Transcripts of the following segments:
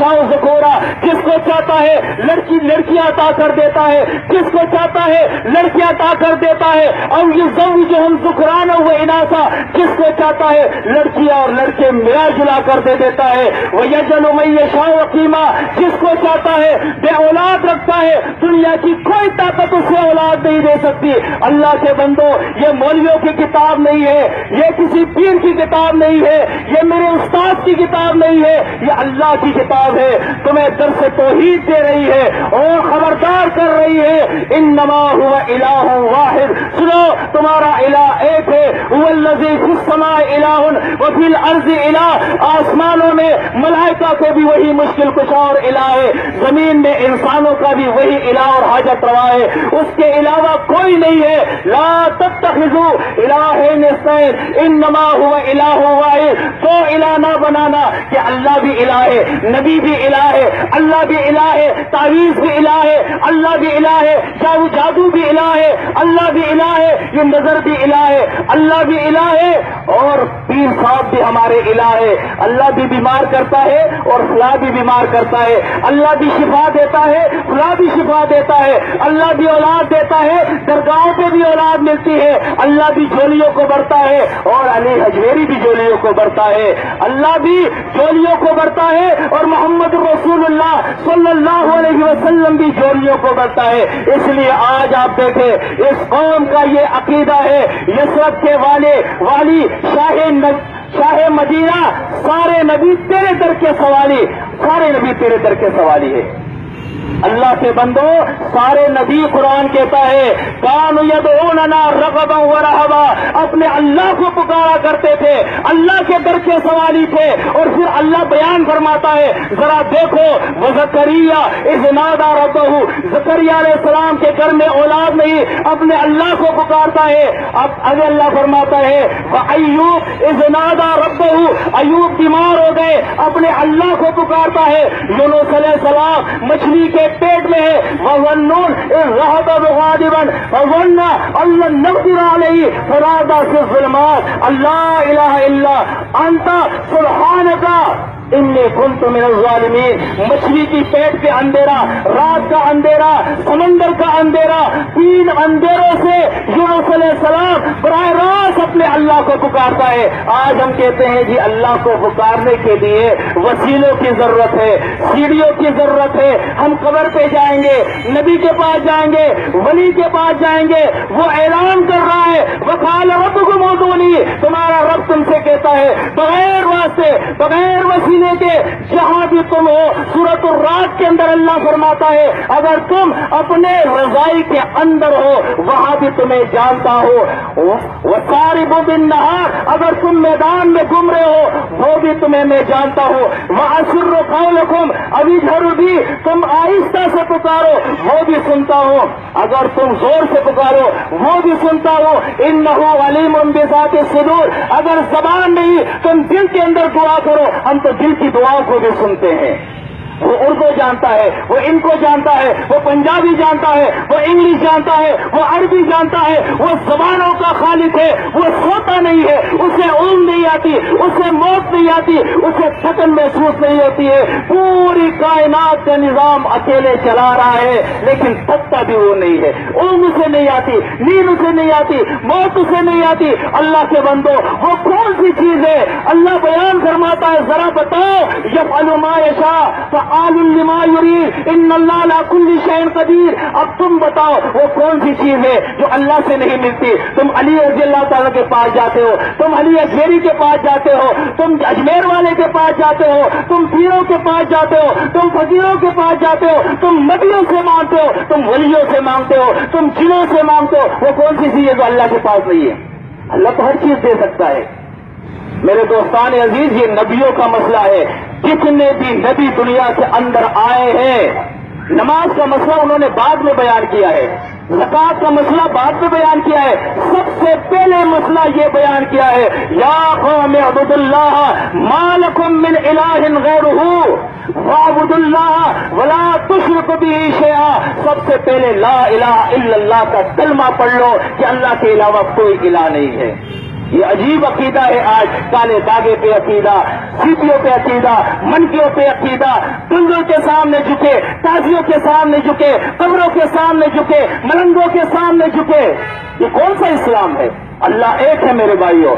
یشاء ذکورا، جس کو چاہتا ہے لڑکیاں عطا کر دیتا ہے، جس کو چاہتا ہے لڑکیاں عطا کر دیتا ہے، اور یزوجہم ذکرانا و اناثا، جس کو چاہتا ہے لڑکیاں اور لڑکے ملا جلا کر دے دیتا ہے، ویجعل من یشاء عقیما، جس کو چاہتا ہے بے اولاد رکھتا ہے، دنیا کی کوئی طاقت اسے اولاد نہیں دے سکتی۔ اللہ کے بندو، یہ مولویوں کی کتاب نہیں ہے، یہ کسی پیر کی کتاب نہیں ہے، یہ میرے استاد کی کتاب نہیں ہے، یہ اللہ کی کتاب ہے، تمہیں درس توحید دے رہی ہے اور خبردار کر رہی ہے، انما هو الہ واحد، سنو تمہارا الہ ایک ہے، هو الذی فی السماء الہ وفی الارض الہ، آسمانوں میں ملائکہ کے بھی وہی مشکل کشا اور الہ ہے، زمین میں انسانوں کا بھی وہی الہ اور حاجت روا ہے، اس کے علاوہ کوئی نہیں ہے۔ لا تتخذوا الہین اثنین انما هو الہ واحد، تو الہ نہ بنانا کہ اللہ بھی الہ ہے، نبی بھی الہ ہے، اللہ بھی الہ ہے، تعویذ بھی الہ ہے، اللہ بھی الہ ہے، جادو بھی الہ ہے، اللہ بھی الہ ہے، یہ نظر بھی الہ ہے، اللہ بھی الہ ہے، اور پیر صاحب بھی ہمارے الہ ہے۔ اللہ بھی بیمار کرتا ہے اور فلاں بھی بیمار کرتا ہے، اللہ بھی شفا دیتا ہے، فلاں بھی شفا دیتا ہے، اللہ بھی اولاد دیتا ہے، درگاہوں پہ بھی اولاد ملتی ہے، اللہ بھی جولیوں کو برتا ہے اور علی حجویری بھی جولیوں کو برتا ہے، اللہ بھی جولیوں کو برتا ہے اور محمد رسول اللہ صلی اللہ علیہ وسلم بھی جولیوں کو برتا ہے۔ اس لیے آج آپ دیکھیں اس قوم کا یہ عقیدہ ہے، یسرب کے والی شاہ مدینہ، سارے نبی تیرے در کے سوالی، سارے نبی تیرے در کے سوالی ہے۔ اللہ کے بندو، سارے نبی قرآن کہتا ہے کانوا یدعوننا رغبا ورہبا، اپنے اللہ کو پکارا کرتے تھے، اللہ کے در کے سوالی تھے، اور پھر اللہ بیان فرماتا ہے ذرا دیکھو وزکریا اذ نادى ربہ، زکریا علیہ السلام کے گھر میں اولاد نہیں، اپنے اللہ کو پکارتا ہے۔ اب اگر اللہ فرماتا ہے وایوب اذ نادى ربہ، ایوب بیمار ہو گئے، اپنے اللہ کو پکارتا ہے۔ یونس علیہ السلام مچھلی کے پیٹ میں ہے، وَظَنُّونَ إِذْ ذَهَبَ مُغَاضِبًا فَظَنَّ أَن لَّن نَّقْدِرَ عَلَيْهِ فَنَادَىٰ فِي الظُّلُمَاتِ أَن لَّا إِلَٰهَ إِلَّا أَنتَ سُبْحَانَكَ انی کنت من الظالمین۔ مچھلی کی پیٹ پہ اندھیرا، رات کا اندھیرا، سمندر کا اندھیرا، تین اندھیروں سے یونس علیہ السلام براہ راست اپنے اللہ کو پکارتا ہے۔ آج ہم کہتے ہیں جی اللہ کو پکارنے کے لیے وسیلوں کی ضرورت ہے، سیڑھیوں کی ضرورت ہے، ہم قبر پہ جائیں گے، نبی کے پاس جائیں گے، ولی کے پاس جائیں گے، وہ اعلان کر رہا ہے وقال ربکم ادعونی، تمہارا رب تم سے کہتا ہے بغیر واسطے، بغیر وسیلے کے جہاں بھی تم ہو۔ سورۃ الرعد کے اندر اللہ فرماتا ہے اگر تم اپنے رضائی کے اندر ہو وہاں بھی تمہیں جانتا ہو، وَسَارِبُ بِالنَّهَارِ، اگر تم میدان میں گھوم رہے ہو وہ بھی تمہیں میں جانتا ہوں، وَأَسِرُّ قَوْلَكُمْ أَوْ اجْهَرُوا بِهِ، تم آہستہ سے پکارو وہ بھی سنتا ہوں، اگر تم زور سے پکارو وہ بھی سنتا ہوں، إِنَّهُ عَلِيمٌ بِذَاتِ الصُّدُورِ، اگر زبان نہیں تم دل کے اندر دعا کرو، ہم تو دل کی دعاؤں کو بھی سنتے ہیں۔ وہ اردو جانتا ہے، وہ ان کو جانتا ہے، وہ پنجابی جانتا ہے، وہ انگلش جانتا ہے، وہ عربی جانتا ہے، وہ زبانوں کا خالق ہے، وہ سوتا نہیں ہے، اسے اونگ نہیں آتی، اسے موت نہیں آتی، اسے تھکن محسوس نہیں ہوتی ہے، پوری کائنات کا نظام اکیلے چلا رہا ہے لیکن تھکتا بھی وہ نہیں ہے، اونگ اسے نہیں آتی، نیند اسے نہیں آتی، موت اسے نہیں آتی۔ اللہ کے بندو وہ کون سی چیز ہے؟ اللہ بیان فرماتا ہے ذرا بتاؤ، یفعل ما یشاء فعال لما یرید ان اللہ علی کل شیء قدیر۔ اب تم بتاؤ وہ کون سی چیز ہے جو اللہ سے نہیں ملتی؟ تم علی رضی اللہ تعالیٰ کے پاس جاتے ہو، تم علی اجمیری کے پاس جاتے ہو، تم اجمیر والے کے پاس جاتے ہو، تم پیروں کے پاس جاتے ہو، تم فقیروں کے پاس جاتے ہو، تم نبیوں سے مانگتے ہو، تم ولیوں سے مانگتے ہو، تم جنوں سے مانگتے ہو، وہ کون سی چیز ہے جو اللہ کے پاس نہیں ہے؟ اللہ تو ہر چیز دے سکتا ہے۔ میرے دوستان عزیز، یہ نبیوں کا مسئلہ ہے، جتنے بھی نبی دنیا کے اندر آئے ہیں، نماز کا مسئلہ انہوں نے بعد میں بیان کیا ہے، زکوٰۃ کا مسئلہ بعد میں بیان کیا ہے، سب سے پہلے مسئلہ یہ بیان کیا ہے یا قوم اعبدوا اللہ ما لکم من الہ غیرہ واعبدوا اللہ ولا تشرکوا بہ شیئا۔ سب سے پہلے لا الہ الا اللہ کا کلمہ پڑھ لو کہ اللہ کے علاوہ کوئی الہ نہیں ہے۔ یہ عجیب عقیدہ ہے آج، کالے داغے پہ عقیدہ، سیپیوں پہ عقیدہ، منکیوں پہ عقیدہ، دلدل کے سامنے جھکے، تازیوں کے سامنے جھکے، قبروں کے سامنے جھکے، ملنگوں کے سامنے جھکے. یہ کون سا اسلام ہے؟ اللہ ایک ہے میرے بھائیوں.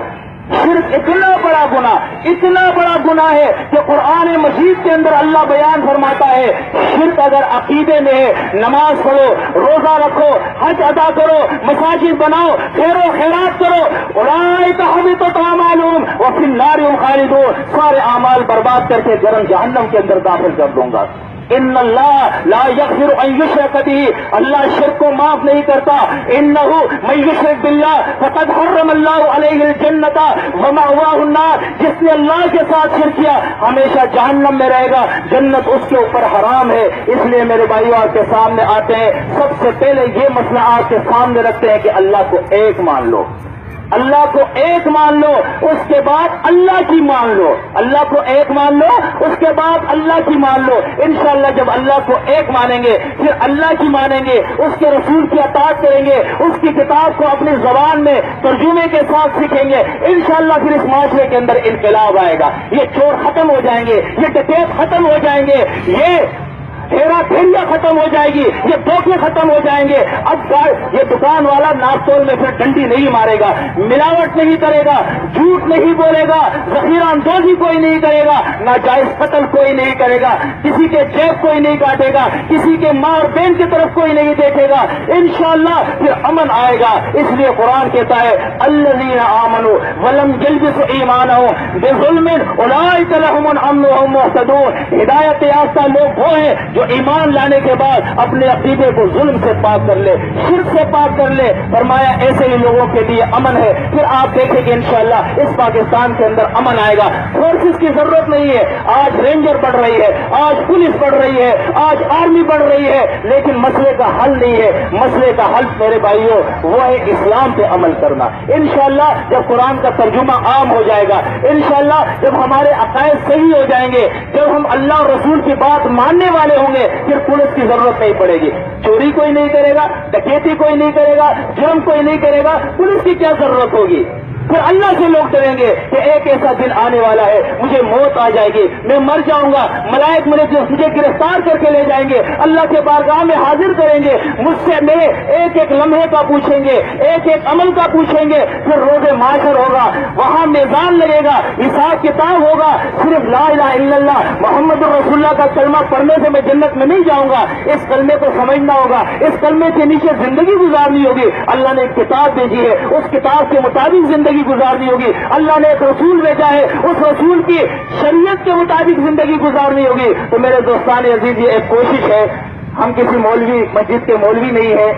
شرک اتنا بڑا گناہ ہے کہ قرآن مجید کے اندر اللہ بیان فرماتا ہے شرک اگر عقیدے میں ہے، نماز پڑھو، روزہ رکھو، حج ادا کرو، مساجد بناؤ، خیر و خیرات کرو، اولئک حبطت اعمالهم وفی النار هم خالدون، سارے اعمال برباد کر کے گرم جہنم کے اندر داخل کر دوں گا. ان اللہ لا یغفر ان یشرک به، اللہ شرک کو معاف نہیں کرتا. انہ من یشرک باللہ فقد حرم اللہ علیہ الجنۃ ومأواہ النار، جس نے اللہ کے ساتھ شرک کیا ہمیشہ جہنم میں رہے گا، جنت اس کے اوپر حرام ہے. اس لیے میرے بھائیوں آپ کے سامنے آتے ہیں، سب سے پہلے یہ مسئلہ آپ کے سامنے رکھتے ہیں کہ اللہ کو ایک مان لو، اللہ کو ایک مان لو، اس کے بعد اللہ کی مان لو. اللہ کو ایک مان لو، اس کے بعد اللہ کی مان لو. انشاءاللہ جب اللہ کو ایک مانیں گے، پھر اللہ کی مانیں گے، اس کے رسول کی اطاعت کریں گے، اس کی کتاب کو اپنی زبان میں ترجمے کے ساتھ سیکھیں گے، انشاءاللہ پھر اس معاشرے کے اندر انقلاب آئے گا. یہ چور ختم ہو جائیں گے، یہ ڈکیت ختم ہو جائیں گے، یہ ہیرا پھیریا ختم ہو جائے گی، یہ دھوکے ختم ہو جائیں گے. اب یہ دکان والا ناپتول میں پھر ڈنڈی نہیں مارے گا، ملاوٹ نہیں کرے گا، جھوٹ نہیں بولے گا، ذخیرہ اندوزی کوئی نہیں کرے گا، ناجائز قتل کوئی نہیں کرے گا، کسی کے جیب کوئی نہیں کاٹے گا، کسی کے ماں اور بہن کی طرف کوئی نہیں دیکھے گا. انشاءاللہ پھر امن آئے گا. اس لیے قرآن کہتا ہے الذین آمنوا ولم یلبسوا ایمانہم بظلم اولئک لہم الامن وہم مہتدون. ہدایت یافتہ لوگ وہ ہیں جو ایمان لانے کے بعد اپنے عقیدے کو ظلم سے پاک کر لے، شرک سے پاک کر لے. فرمایا ایسے ہی لوگوں کے لیے امن ہے. پھر آپ دیکھیں گے انشاءاللہ اس پاکستان کے اندر امن آئے گا. فورسز کی ضرورت نہیں ہے، آج رینجر بڑھ رہی ہے، آج پولیس بڑھ رہی ہے، آج آرمی بڑھ رہی ہے، لیکن مسئلے کا حل نہیں ہے. مسئلے کا حل میرے بھائیوں وہ ہے اسلام پہ عمل کرنا. انشاءاللہ جب قرآن کا ترجمہ عام ہو جائے گا، انشاءاللہ جب ہمارے عقائد صحیح ہو جائیں گے، جب ہم اللہ اور رسول کی بات ماننے والے ہوں گے، پھر پولیس کی ضرورت نہیں پڑے گی. چوری کوئی نہیں کرے گا، ڈکیتی کوئی نہیں کرے گا، جرم کوئی نہیں کرے گا، پولیس کی کیا ضرورت ہوگی. پھر اللہ سے لوگ ڈریں گے کہ ایک ایسا دن آنے والا ہے مجھے موت آ جائے گی، میں مر جاؤں گا، ملائک مجھے گرفتار کر کے لے جائیں گے، اللہ کے بارگاہ میں حاضر کریں گے، مجھ سے میرے ایک ایک لمحے کا پوچھیں گے، ایک ایک عمل کا پوچھیں گے. پھر روز محشر ہوگا، وہاں میزان لگے گا، حساب کتاب ہوگا. صرف لا الہ الا اللہ محمد رسول اللہ کا کلمہ پڑھنے سے میں جنت میں نہیں جاؤں گا. اس کلمے کو سمجھنا ہوگا، اس کلمے کے نیچے زندگی گزارنی ہوگی. اللہ نے ایک کتاب بھیجی ہے، اس کتاب کے مطابق زندگی گزارنی ہوگی. اللہ نے ایک رسول بھیجا ہے، اس رسول کی شریعت کے مطابق زندگی گزارنی ہوگی. تو میرے دوستان عزیز یہ ایک کوشش ہے، ہم کسی مولوی مسجد کے مولوی نہیں ہیں،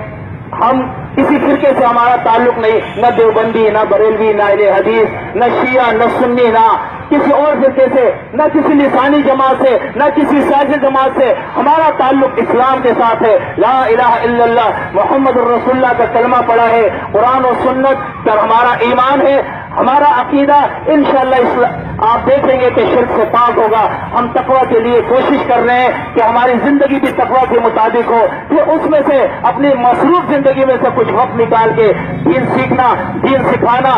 ہم کسی فرقے سے ہمارا تعلق نہیں، نہ دیوبندی، نہ بریلوی، نہ اہل حدیث، نہ شیعہ، نہ سنی، نہ کسی اور فرقے سے، نہ کسی لسانی جماعت سے، نہ کسی سیاسی جماعت سے. ہمارا تعلق اسلام کے ساتھ ہے. لا الہ الا اللہ محمد الرسول اللہ کا کلمہ پڑا ہے، قرآن و سنت پر ہمارا ایمان ہے، ہمارا عقیدہ. انشاءاللہ آپ دیکھیں گے کہ شرک سے پاک ہوگا. ہم تقویٰ کے لیے کوشش کر رہے ہیں کہ ہماری زندگی بھی تقویٰ کے مطابق ہو. پھر اس میں سے اپنی مصروف زندگی میں سے کچھ وقت نکال کے دین سیکھنا، دین سکھانا.